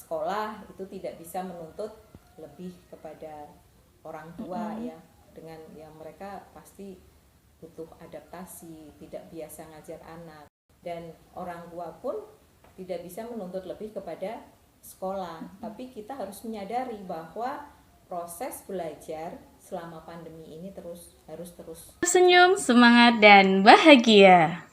sekolah itu tidak bisa menuntut lebih kepada orang tua ya, dengan yang mereka pasti butuh adaptasi, tidak biasa ngajar anak, dan orang tua pun tidak bisa menuntut lebih kepada sekolah. Tapi kita harus menyadari bahwa proses belajar selama pandemi ini harus terus Senyum, semangat, dan bahagia.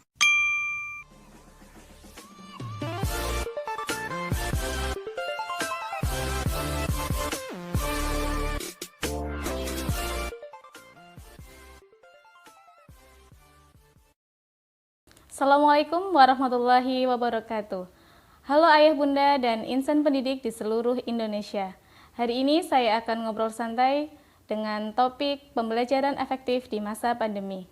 Assalamualaikum warahmatullahi wabarakatuh. Halo ayah bunda dan insan pendidik di seluruh Indonesia. Hari ini saya akan ngobrol santai dengan topik pembelajaran efektif di masa pandemi.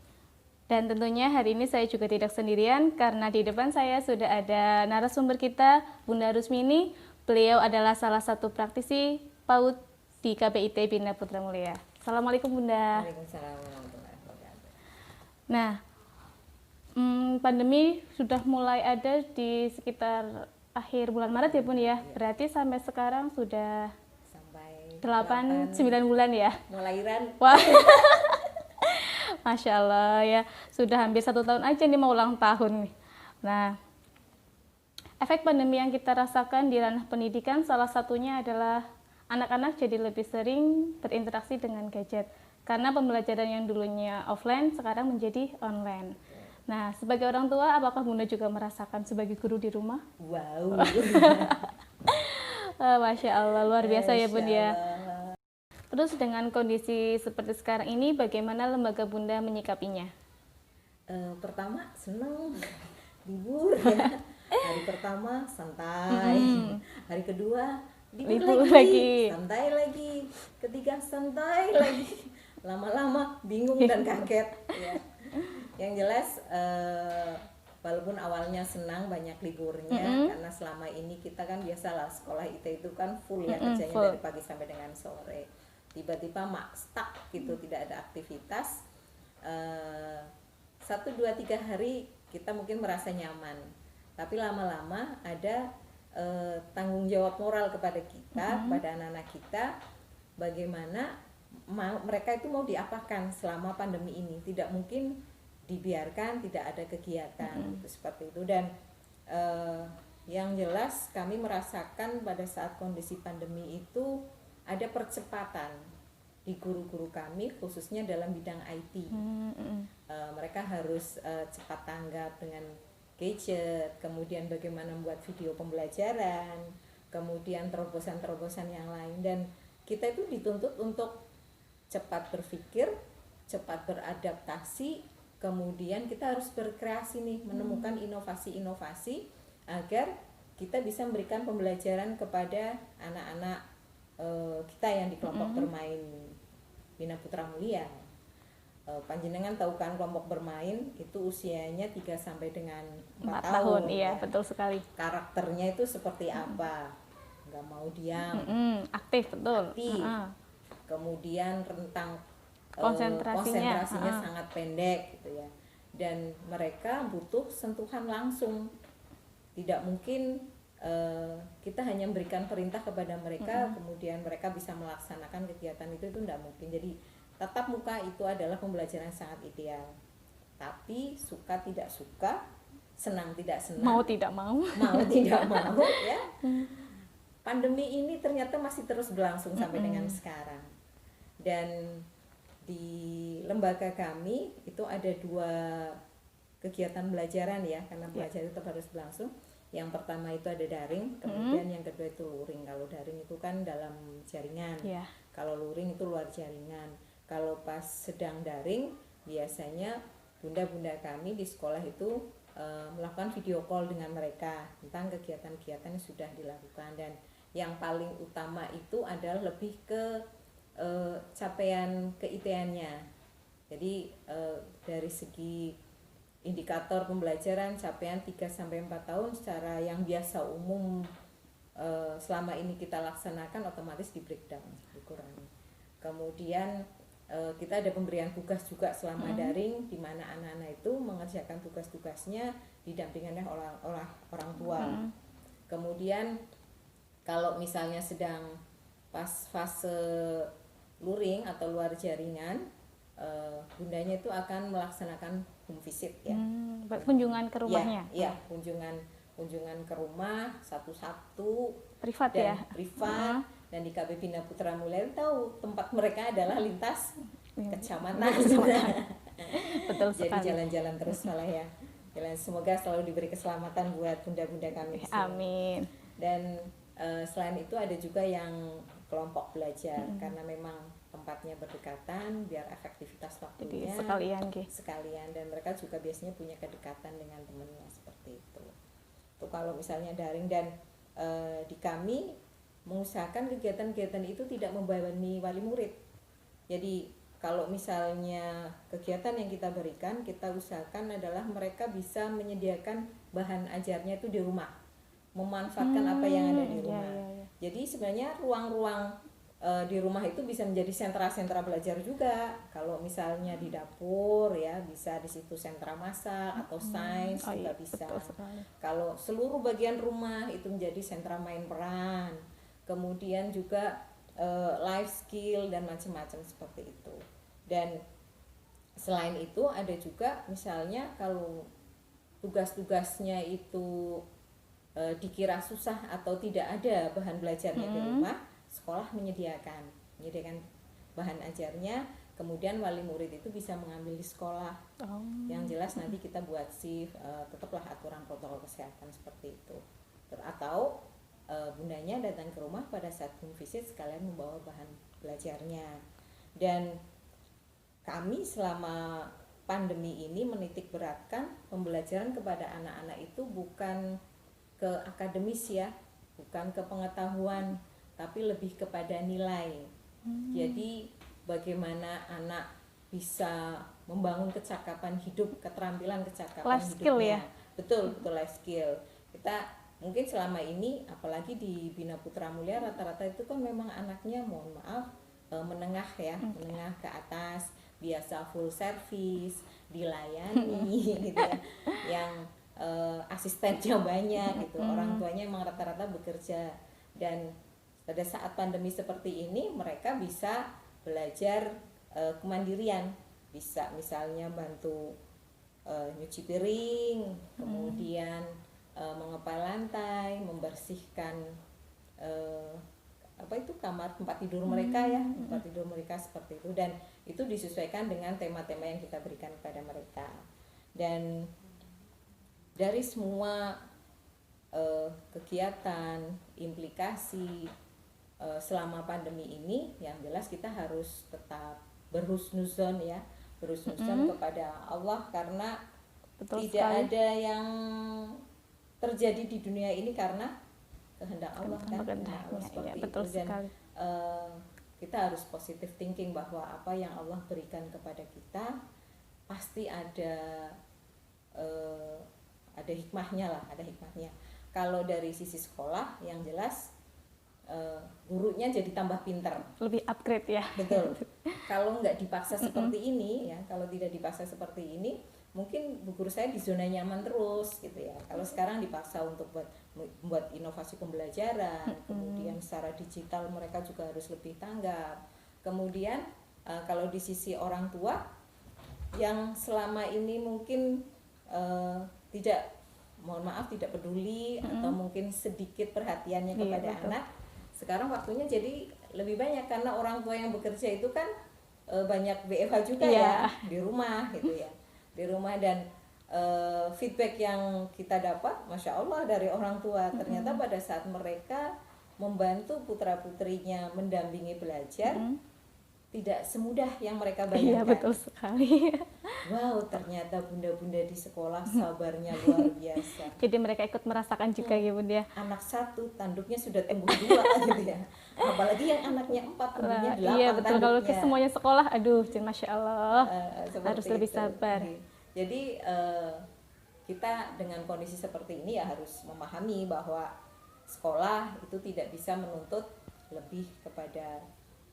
Dan tentunya hari ini saya juga tidak sendirian karena di depan saya sudah ada narasumber kita, Bunda Rusmini. Beliau adalah salah satu praktisi PAUD di KPIT Bina Putra Mulia. Assalamualaikum Bunda. Waalaikumsalam warahmatullahi wabarakatuh. Nah, pandemi sudah mulai ada di sekitar akhir bulan Maret ya Bun ya. Berarti sampai sekarang sudah Sampai 8-9 bulan ya. Mulahiran. Wah. Masya Allah ya, sudah hampir 1 tahun aja nih mau ulang tahun nih. Nah, efek pandemi yang kita rasakan di ranah pendidikan salah satunya adalah anak-anak jadi lebih sering berinteraksi dengan gadget. Karena pembelajaran yang dulunya offline sekarang menjadi online. Nah, sebagai orang tua, apakah Bunda juga merasakan sebagai guru di rumah? Wow. Masya Allah, luar biasa ya Bun ya. Allah. Terus dengan kondisi seperti sekarang ini, bagaimana lembaga Bunda menyikapinya? Pertama seneng libur ya. Hari pertama santai, hari kedua libur lagi, santai lagi, ketiga santai lagi, lama-lama bingung dan kaget ya. Yang jelas walaupun awalnya senang banyak liburnya, karena selama ini kita kan biasalah sekolah IT itu kan full ya, kerjanya full. Dari pagi sampai dengan sore. Tiba-tiba stuck gitu, tidak ada aktivitas. 1, 2, 3 hari kita mungkin merasa nyaman, tapi lama-lama ada tanggung jawab moral kepada kita, kepada anak-anak kita, bagaimana mereka itu mau diapakan selama pandemi ini. Tidak mungkin dibiarkan tidak ada kegiatan seperti itu. Dan yang jelas kami merasakan pada saat kondisi pandemi itu ada percepatan di guru-guru kami, khususnya dalam bidang IT. Mereka harus cepat tanggap dengan gadget, kemudian bagaimana membuat video pembelajaran, kemudian terobosan-terobosan yang lain. Dan kita itu dituntut untuk cepat berpikir, cepat beradaptasi, kemudian kita harus berkreasi nih, menemukan inovasi-inovasi agar kita bisa memberikan pembelajaran kepada anak-anak kita yang di kelompok bermain Bina Putra Mulia. Panjenengan tahu kan kelompok bermain itu usianya 3 sampai dengan 4 tahun. Iya, ya. betul sekali. Karakternya itu seperti apa? Nggak mau diam, aktif, betul. Kemudian rentang konsentrasinya sangat pendek gitu ya. Dan mereka butuh sentuhan langsung. Tidak mungkin kita hanya memberikan perintah kepada mereka, kemudian mereka bisa melaksanakan kegiatan itu tidak mungkin. Jadi tatap muka itu adalah pembelajaran sangat ideal. Tapi suka tidak suka, senang tidak senang, mau tidak mau tidak mau ya. Pandemi ini ternyata masih terus berlangsung sampai dengan sekarang. Dan di lembaga kami itu ada 2 kegiatan belajaran ya, karena belajar itu tetap harus berlangsung. Yang pertama itu ada daring, kemudian yang kedua itu luring. Kalau daring itu kan dalam jaringan, kalau luring itu luar jaringan. Kalau pas sedang daring, biasanya bunda-bunda kami di sekolah itu melakukan video call dengan mereka tentang kegiatan-kegiatan yang sudah dilakukan. Dan yang paling utama itu adalah lebih ke capaian ke-IT-nya. Jadi dari segi indikator pembelajaran capaian 3-4 tahun secara yang biasa umum selama ini kita laksanakan otomatis di breakdown, dikurangi. Kemudian kita ada pemberian tugas juga selama daring, di mana anak-anak itu mengerjakan tugas-tugasnya didampingi oleh orang tua. Kemudian kalau misalnya sedang pas fase luring atau luar jaringan, bundanya itu akan melaksanakan home visit ya. Kunjungan ke rumahnya. Iya, kunjungan ke rumah satu-satu, Privat dan ya. privat. Dan di KB Bina Putra Mulia tahu tempat mereka adalah lintas kecamatan. Betul Jadi sekali. jalan-jalan terus malah ya. Semoga selalu diberi keselamatan buat bunda-bunda kami. Amin. Dan selain itu ada juga yang kelompok belajar, karena memang tempatnya berdekatan biar efektivitas waktunya. Jadi sekalian, dan mereka juga biasanya punya kedekatan dengan temannya seperti itu. Tuh kalau misalnya daring, dan di kami mengusahakan kegiatan-kegiatan itu tidak membebani wali murid. Jadi kalau misalnya kegiatan yang kita berikan, kita usahakan adalah mereka bisa menyediakan bahan ajarnya itu di rumah, memanfaatkan apa yang ada di rumah. Jadi sebenarnya ruang-ruang di rumah itu bisa menjadi sentra-sentra belajar juga. Kalau misalnya di dapur ya, bisa di situ sentra masak atau sains juga bisa. Kalau seluruh bagian rumah itu menjadi sentra main peran, kemudian juga life skill dan macam-macam seperti itu. Dan selain itu ada juga misalnya kalau tugas-tugasnya itu dikira susah atau tidak ada bahan belajarnya di rumah, sekolah menyediakan bahan ajarnya, kemudian wali murid itu bisa mengambil di sekolah. Yang jelas nanti kita buat shift, tetaplah aturan protokol kesehatan seperti itu. Atau bundanya datang ke rumah pada saat home visit sekalian membawa bahan belajarnya. Dan kami selama pandemi ini menitik beratkan pembelajaran kepada anak-anak itu bukan ke akademis ya, bukan ke pengetahuan, tapi lebih kepada nilai. Jadi bagaimana anak bisa membangun kecakapan hidup, keterampilan kecakapan life skill hidupnya. ya. Betul life skill. Kita mungkin selama ini apalagi di Bina Putra Mulia rata-rata itu kan memang anaknya mohon maaf menengah ya, menengah ke atas, biasa full service, dilayani gitu ya. Yang asistennya banyak gitu, orang tuanya emang rata-rata bekerja. Dan pada saat pandemi seperti ini mereka bisa belajar kemandirian, bisa misalnya bantu nyuci piring, kemudian mengepel lantai, membersihkan kamar tempat tidur mereka ya, tempat tidur mereka seperti itu. Dan itu disesuaikan dengan tema-tema yang kita berikan kepada mereka. Dan dari semua kegiatan, implikasi selama pandemi ini, yang jelas kita harus tetap berhusnuzon ya, berhusnuzon kepada Allah, karena tidak ada yang terjadi di dunia ini karena kehendak Allah kan, seperti itu. Dan kita harus positive thinking bahwa apa yang Allah berikan kepada kita pasti ada hikmahnya lah, ada hikmahnya. Kalau dari sisi sekolah yang jelas gurunya jadi tambah pintar, lebih upgrade ya. Betul. Kalau nggak dipaksa seperti ini ya, kalau tidak dipaksa seperti ini, mungkin bu guru saya di zona nyaman terus gitu ya. Kalau sekarang dipaksa untuk membuat inovasi pembelajaran, kemudian secara digital mereka juga harus lebih tanggap. Kemudian kalau di sisi orang tua yang selama ini mungkin tidak peduli atau mungkin sedikit perhatiannya kepada anak, sekarang waktunya jadi lebih banyak karena orang tua yang bekerja itu kan banyak WFH juga ya di rumah gitu ya, di rumah. Dan feedback yang kita dapat, masya Allah, dari orang tua, ternyata pada saat mereka membantu putra putrinya mendampingi belajar, tidak semudah yang mereka bayangkan. Iya, betul sekali. Wow, ternyata bunda-bunda di sekolah sabarnya luar biasa. Jadi mereka ikut merasakan juga ya Bunda. Anak 1 tanduknya sudah tumbuh 2 gitu ya. Apalagi yang anaknya 4 tumbuhnya 8 iya, betul. tanduknya. Kalau ke semuanya sekolah, aduh, masya Allah, harus lebih itu. sabar. Jadi kita dengan kondisi seperti ini ya harus memahami bahwa sekolah itu tidak bisa menuntut lebih kepada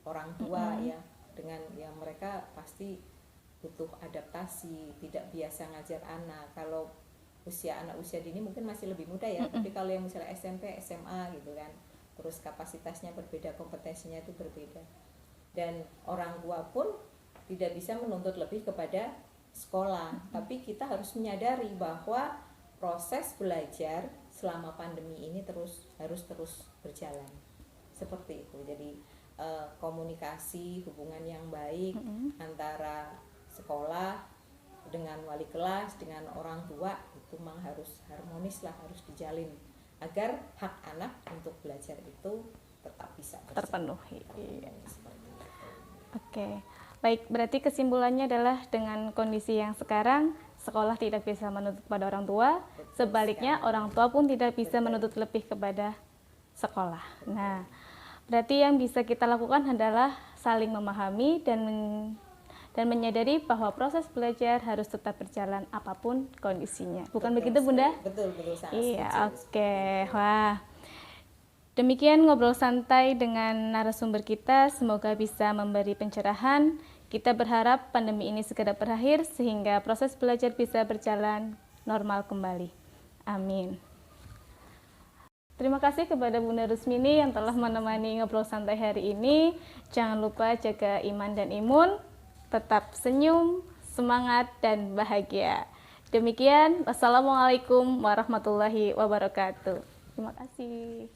orang tua ya, dengan yang mereka pasti butuh adaptasi, tidak biasa ngajar anak. Kalau anak usia dini mungkin masih lebih mudah ya, tapi kalau yang misalnya SMP, SMA gitu kan, terus kapasitasnya berbeda, kompetensinya itu berbeda. Dan orang tua pun tidak bisa menuntut lebih kepada sekolah, tapi kita harus menyadari bahwa proses belajar selama pandemi ini harus terus berjalan. Seperti itu. Jadi komunikasi, hubungan yang baik antara sekolah dengan wali kelas, dengan orang tua itu memang harus harmonis lah, harus dijalin agar hak anak untuk belajar itu tetap bisa terpenuhi. Oke, baik, berarti kesimpulannya adalah dengan kondisi yang sekarang, sekolah tidak bisa menuntut pada orang tua, sebaliknya orang tua pun tidak bisa menuntut lebih kepada sekolah. Nah, berarti yang bisa kita lakukan adalah saling memahami dan menyadari bahwa proses belajar harus tetap berjalan apapun kondisinya. Bukan begitu, Bunda? Betul, sangat iya, setuju. Oke. Wah. Demikian ngobrol santai dengan narasumber kita, semoga bisa memberi pencerahan. Kita berharap pandemi ini segera berakhir sehingga proses belajar bisa berjalan normal kembali. Amin. Terima kasih kepada Bunda Rusmini yang telah menemani ngobrol santai hari ini. Jangan lupa jaga iman dan imun, tetap senyum, semangat, dan bahagia. Demikian, wassalamualaikum warahmatullahi wabarakatuh. Terima kasih.